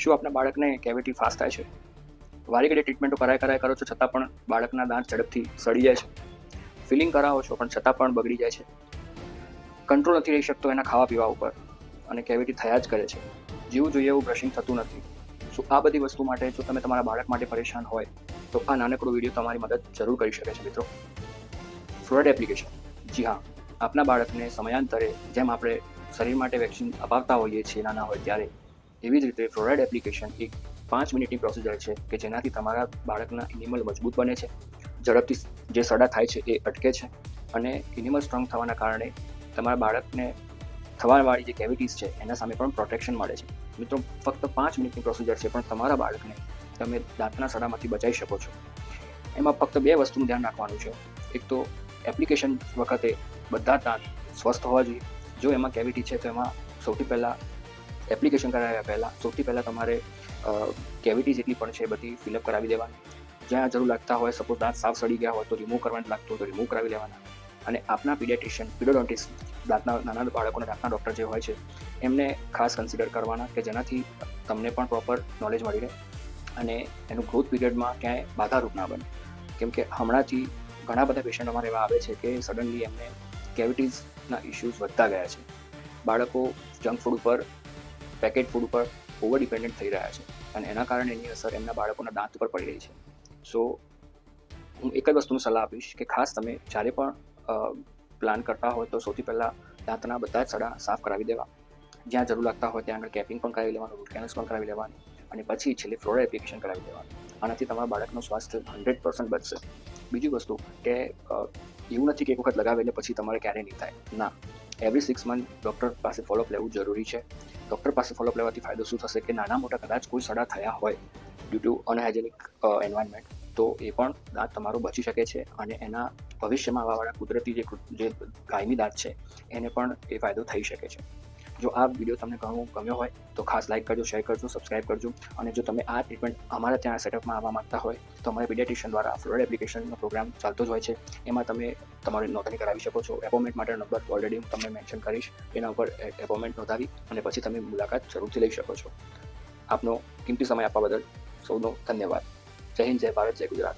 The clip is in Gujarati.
શું આપના બાળકને કેવિટી ફાસ્ટ થાય છે? વારે ઘડીએ ટ્રીટમેન્ટો કરાય કરો છો છતાં પણ બાળકના દાંત ઝડપથી સડી જાય છે? ફિલિંગ કરાવો છો પણ છતાં પણ બગડી જાય છે? કંટ્રોલ નથી રહી શકતો એના ખાવા પીવા ઉપર અને કેવિટી થયા જ કરે છે? જેવું જોઈએ એવું બ્રશિંગ થતું નથી? સો આ બધી વસ્તુ માટે જો તમે તમારા બાળક માટે પરેશાન હોય તો આ નાનકડો વિડીયો તમારી મદદ જરૂર કરી શકે છે મિત્રો. Fluoride application. જી હા, આપના બાળકને સમયાંતરે જેમ આપણે શરીર માટે વેક્સિન અપાવતા હોઈએ છીએ નાના હોય ત્યારે, એવી જ રીતે ફ્લોરાઇડ એપ્લિકેશન એક 5 મિનિટની પ્રોસિજર છે કે જેનાથી તમારા બાળકના એનિમલ મજબૂત બને છે, ઝડપથી જે સડા થાય છે એ અટકે છે અને એનિમલ સ્ટ્રોંગ થવાના કારણે તમારા બાળકને થવાવાળી જે કેવિટીઝ છે એના સામે પણ પ્રોટેક્શન મળે છે. મિત્રો, ફક્ત 5 મિનિટની પ્રોસિજર છે પણ તમારા બાળકને તમે દાંતના સડામાંથી બચાવી શકો છો. એમાં ફક્ત 2 વસ્તુનું ધ્યાન રાખવાનું છે. એક તો એપ્લિકેશન વખતે બધા દાંત સ્વસ્થ હોવા જોઈએ. જો એમાં કેવિટી છે તો એમાં સૌથી પહેલાં એપ્લિકેશન કરાવ્યા પહેલાં સૌથી પહેલાં તમારે કેવિટી જેટલી પણ છે એ બધી ફિલઅપ કરાવી દેવાની. જ્યાં જરૂર લાગતા હોય, સપોઝ દાંત સાફ સડી ગયા હોય તો રિમૂવ કરવાનું લાગતું હોય તો રિમૂવ કરાવી લેવાના. અને આપના પીડિયાટ્રિશિયન દાંતના નાના બાળકોના દાંતના ડૉક્ટર જે હોય છે એમને ખાસ કન્સિડર કરવાના કે જેનાથી તમને પણ પ્રોપર નોલેજ મળી રહે અને એનું ગ્રોથ પીરિયડમાં ક્યાંય બાધારૂપ ના બને. કેમ કે હમણાંથી ઘણા બધા પેશન્ટ અમારે એવા આવે છે કે સડનલી એમને કેવિટીઝના ઇસ્યુઝ વધતા ગયા છે. બાળકો જંક ફૂડ ઉપર, પેકેટ ફૂડ ઉપર ઓવર ડિપેન્ડન્ટ થઈ રહ્યા છે અને એના કારણે એની અસર એમના બાળકોના દાંત ઉપર પડી રહી છે. સો હું એક જ વસ્તુની સલાહ આપીશ કે ખાસ તમે જ્યારે પણ પ્લાન કરતા હોય તો સૌથી પહેલાં દાંતના બધા જ સડા સાફ કરાવી દેવા. જ્યાં જરૂર લાગતા હોય ત્યાં આગળ કેપિંગ પણ કરાવી લેવાનું, રૂટ કેનાલ્સ પણ કરાવી લેવાની અને પછી છેલ્લે ફ્લોરાઇડ એપ્લિકેશન કરાવી દેવાનું. આનાથી તમારા બાળકનું સ્વાસ્થ્ય 100% બચશે. બીજી વસ્તુ કે એવું નથી કે એક વખત લગાવે એટલે પછી તમારે ક્યારેય નહીં થાય. ના, એવરી 6 મંથ ડૉક્ટર પાસે ફોલોઅપ લેવું જરૂરી છે. ડૉક્ટર પાસે ફોલોઅપ લેવાથી ફાયદો શું થશે કે નાના મોટા કદાચ કોઈ સડા થયા હોય ડ્યુ ટુ અનહાઇજેનિક એન્વાયરમેન્ટ તો એ પણ દાંત તમારું બચી શકે છે અને એના ભવિષ્યમાં આવાવાળા કુદરતી જે કાયમી દાંત છે એને પણ એ ફાયદો થઈ શકે છે. જો આ વિડીયો તમને ઘણું ગમ્યો હોય તો ખાસ લાઇક કરજો, શેર કરજો, સબસ્ક્રાઇબ કરજો. અને જો તમે આ ટ્રીટમેન્ટ અમારા ત્યાં સેટઅપમાં આવવા માંગતા હોય તો અમારા પીડિયાટ્રિશિયન દ્વારા ફ્લોરાઇડ એપ્લિકેશનનો પ્રોગ્રામ ચાલતો જ હોય છે. એમાં તમે તમારી નોંધણી કરાવી શકો છો. એપોઇન્ટમેન્ટ માટેનો નંબર ઓલરેડી હું તમને મેન્શન કરીશ. એના ઉપર એપોઇન્ટમેન્ટ નોંધાવી અને પછી તમે મુલાકાત જરૂરથી લઈ શકો છો. આપનો કિંમતી સમય આપવા બદલ સૌનો ધન્યવાદ. જય હિન્દ, જય ભારત, જય ગુજરાત.